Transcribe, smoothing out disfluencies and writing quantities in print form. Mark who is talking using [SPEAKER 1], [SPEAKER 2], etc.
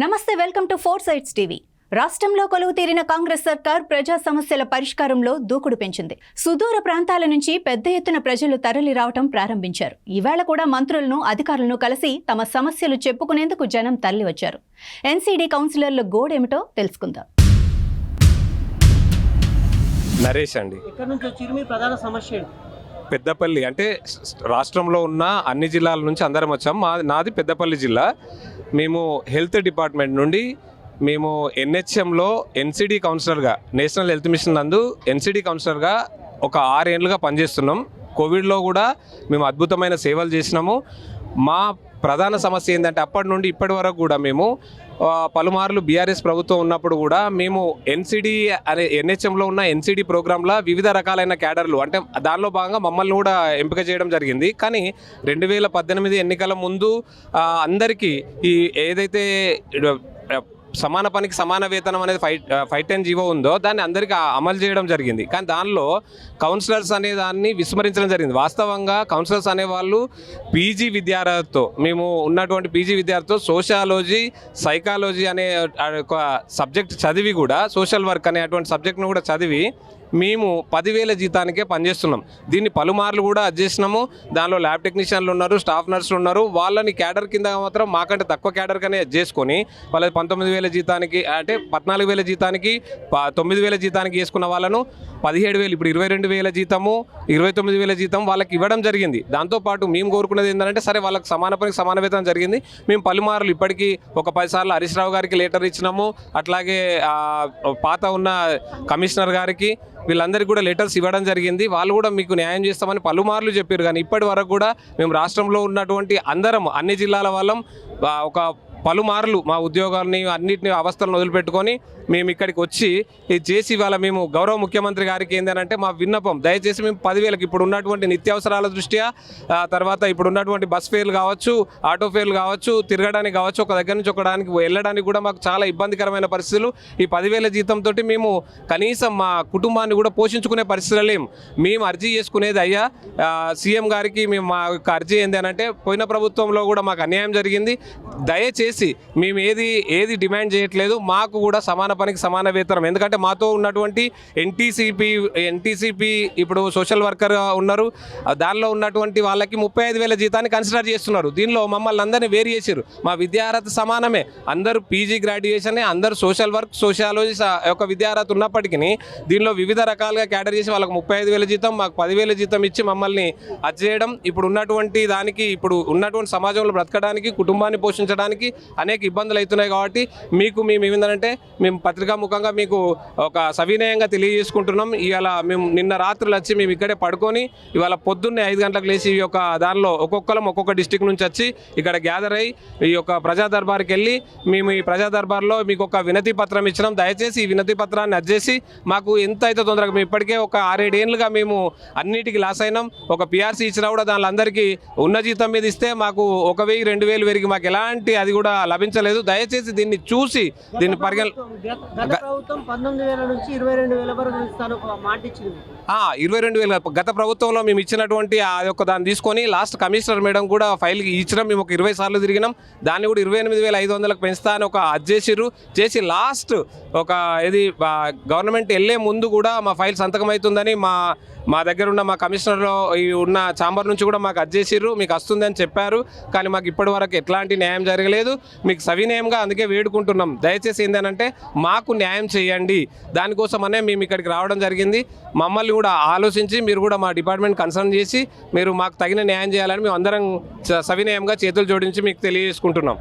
[SPEAKER 1] నమస్తే, welcome to four sides TV. రాష్ట్రంలో కొలువు తీరిన కాంగ్రెస్ సర్కార్ ప్రజా సమస్యల పరిష్కారంలో దూకుడు పెంచింది. సుదూర ప్రాంతాల నుంచి పెద్ద ఎత్తున ప్రజలు తరలి రావటం ప్రారంభించారు. ఈవేళ కూడా మంత్రులను, అధికారులను కలిసి తమ సమస్యలు చెప్పుకునేందుకు జనం తరలి వచ్చారు. ఎన్సీడీ కౌన్సిలర్ల గోడేమిటో తెలుసుకుందాం.
[SPEAKER 2] నరేష్ అండి.
[SPEAKER 3] ఇక్కడ నుంచి వచ్చి మీ ప్రధాన సమస్య
[SPEAKER 2] పెద్దపల్లి అంటే రాష్ట్రంలో ఉన్న అన్ని జిల్లాల నుంచి అందరం వచ్చాం. నాది పెద్దపల్లి జిల్లా. మేము హెల్త్ డిపార్ట్మెంట్ నుండి మేము ఎన్హెచ్ఎంలో ఎన్సీడీ కౌన్సిలర్గా, నేషనల్ హెల్త్ మిషన్ నందు ఎన్సీడీ కౌన్సిలర్గా ఒక 6 ఏళ్ళుగా పనిచేస్తున్నాం. కోవిడ్లో కూడా మేము అద్భుతమైన సేవలు చేసినాము. మా ప్రధాన సమస్య ఏంటంటే అప్పటి నుండి ఇప్పటి వరకు కూడా మేము పలుమార్లు బీఆర్ఎస్ ప్రభుత్వం ఉన్నప్పుడు కూడా మేము ఎన్సీడీ అనే ఎన్హెచ్ఎంలో ఉన్న ఎన్సీడీ ప్రోగ్రాంలో వివిధ రకాలైన క్యాడర్లు అంటే దానిలో భాగంగా మమ్మల్ని కూడా ఎంపిక చేయడం జరిగింది. కానీ 2018 ఎన్నికల ముందు అందరికీ ఈ ఏదైతే సమాన పనికి సమాన వేతనం అనేది 510 జీవో ఉందో దాన్ని అందరికీ అమలు చేయడం జరిగింది. కానీ దానిలో కౌన్సిలర్స్ అనే దాన్ని విస్మరించడం జరిగింది. వాస్తవంగా కౌన్సిలర్స్ అనేవాళ్ళు పీజీ విద్యార్థితో, మేము ఉన్నటువంటి పీజీ విద్యార్థితో సోషియాలజీ, సైకాలజీ అనే ఒక సబ్జెక్ట్ చదివి కూడా, సోషల్ వర్క్ అనేటువంటి సబ్జెక్ట్ను కూడా చదివి మేము 10,000 జీతానికే పనిచేస్తున్నాం. దీన్ని పలుమార్లు కూడా చేసినాము. దానిలో ల్యాబ్ టెక్నీషియన్లు ఉన్నారు, స్టాఫ్ నర్సులు ఉన్నారు. వాళ్ళని క్యాడర్ కింద మాత్రం మాకంటే తక్కువ క్యాడర్ కనే చేసుకొని వాళ్ళకి 19,000 జీతానికి అంటే 14,000 జీతానికి 9,000 జీతానికి వేసుకున్న వాళ్ళను 17,000 ఇప్పుడు 22,000 జీతము, 29,000 జీతం వాళ్ళకి ఇవ్వడం జరిగింది. దాంతోపాటు మేము కోరుకున్నది ఏంటంటే సరే వాళ్ళకి సమాన పనికి సమాన వేతనం జరిగింది. మేము పలుమార్లు ఇప్పటికీ ఒక 10 సార్లు హరీష్ రావు గారికి లెటర్ ఇచ్చినాము. అట్లాగే పాత ఉన్న కమిషనర్ గారికి, వీళ్ళందరికీ కూడా లెటర్స్ ఇవ్వడం జరిగింది. వాళ్ళు కూడా మీకు న్యాయం చేస్తామని పలుమార్లు చెప్పారు. కానీ ఇప్పటి వరకు కూడా మేము రాష్ట్రంలో ఉన్నటువంటి అందరం, అన్ని జిల్లాల వాళ్ళం ఒక పలుమార్లు మా ఉద్యోగాలని అన్నింటినీ అవస్థలను వదిలిపెట్టుకొని మేము ఇక్కడికి వచ్చి ఇది చేసి ఇవాళ మేము గౌరవ ముఖ్యమంత్రి గారికి ఏంటంటే మా విన్నపం, దయచేసి మేము 10,000కి ఇప్పుడు ఉన్నటువంటి నిత్యావసరాల దృష్ట్యా, తర్వాత ఇప్పుడు ఉన్నటువంటి బస్ ఫేర్లు కావచ్చు, ఆటో ఫేర్లు కావచ్చు, తిరగడానికి కావచ్చు, ఒక దగ్గర నుంచి ఒకడానికి వెళ్ళడానికి కూడా మాకు చాలా ఇబ్బందికరమైన పరిస్థితులు. ఈ 10,000 జీతంతో మేము కనీసం మా కుటుంబాన్ని కూడా పోషించుకునే పరిస్థితులు లేము. మేము అర్జీ చేసుకునేది అయ్యా సీఎం గారికి మేము మా యొక్క అర్జీ ఏంటి అంటే, పోయిన ప్రభుత్వంలో కూడా మాకు అన్యాయం జరిగింది. దయచేసి మేము ఏది డిమాండ్ చేయట్లేదు, మాకు కూడా సమాన పనికి సమాన వేతనం. ఎందుకంటే మాతో ఉన్నటువంటి ఎన్టీసీపీ ఇప్పుడు సోషల్ వర్కర్ ఉన్నారు, దానిలో ఉన్నటువంటి వాళ్ళకి 35,000 జీతాన్ని కన్సిడర్ చేస్తున్నారు. దీనిలో మమ్మల్ని అందరినీ వేరు చేశారు. మా విద్యార్హత సమానమే, అందరూ పీజీ గ్రాడ్యుయేషనే, అందరూ సోషల్ వర్క్, సోషియాలజీ యొక్క విద్యార్హత ఉన్నప్పటికీ దీనిలో వివిధ రకాలుగా క్యాటర్ చేసి వాళ్ళకి 35,000 జీతం, మాకు 10,000 జీతం ఇచ్చి మమ్మల్ని అది చేయడం. ఇప్పుడు ఉన్నటువంటి దానికి, ఇప్పుడు ఉన్నటువంటి సమాజంలో బ్రతకడానికి, కుటుంబాన్ని పోషించడానికి అనేక ఇబ్బందులు అవుతున్నాయి. కాబట్టి మీకు మేము ఏమిందంటే మేము పత్రికాముఖంగా మీకు ఒక సవినయంగా తెలియజేసుకుంటున్నాం. ఇవాళ మేము నిన్న రాత్రులు వచ్చి మేము ఇక్కడే పడుకొని ఇవాళ పొద్దున్నే 5 గంటలకు లేచి ఈ యొక్క దానిలో ఒక్కొక్కరం ఒక్కొక్క డిస్టిక్ నుంచి వచ్చి ఇక్కడ గ్యాదర్ అయ్యి ఈ యొక్క ప్రజా దర్బార్కి వెళ్ళి మేము ఈ ప్రజా దర్బార్లో మీకు ఒక వినతి పత్రం ఇచ్చినాం. దయచేసి ఈ వినతి పత్రాన్ని అర్జేసి మాకు ఎంత అయితే తొందరగా, మేము ఇప్పటికే ఒక 6-7 ఏళ్ళుగా మేము అన్నిటికీ లాస్ అయినాం. ఒక పిఆర్సీ ఇచ్చినా కూడా దానిలో అందరికీ ఉన్న జీతం మీద ఇస్తే మాకు 1,000, 2,000 పెరిగి మాకు ఎలాంటి అది కూడా లభించలేదు. దయచేసి దీన్ని చూసి దీన్ని
[SPEAKER 3] ప్రభుత్వం 19,000 నుంచి 22,000 వరకు ఇస్తాను మాట ఇచ్చింది.
[SPEAKER 2] 22,000 గత ప్రభుత్వంలో మేము ఇచ్చినటువంటి ఆ యొక్క దాన్ని తీసుకొని లాస్ట్ కమిషనర్ మేడం కూడా ఫైల్ ఇచ్చినాం. మేము ఒక 20 సార్లు తిరిగినాం. దాన్ని కూడా 28,500లకు పెంచుతా అని ఒక అది చేసి లాస్ట్ ఒక ఇది గవర్నమెంట్ వెళ్ళే ముందు కూడా మా ఫైల్ సంతకం అవుతుందని మా దగ్గర ఉన్న మా కమిషనర్లో ఉన్న ఛాంబర్ నుంచి కూడా మాకు అజ్జేసిర్రు, మీకు వస్తుందని చెప్పారు. కానీ మాకు ఇప్పటి వరకు ఎట్లాంటి న్యాయం జరగలేదు. మీకు సవినయంగా అందుకే వేడుకుంటున్నాం, దయచేసి ఏంటంటే మాకు న్యాయం చేయండి. దానికోసమనే మేము ఇక్కడికి రావడం జరిగింది. మమ్మల్ని కూడా ఆలోచించి మీరు కూడా మా డిపార్ట్మెంట్ కన్సర్న్ చేసి మీరు మాకు తగిన న్యాయం చేయాలని మేము అందరం సవినయంగా చేతులు జోడించి మీకు తెలియజేసుకుంటున్నాం.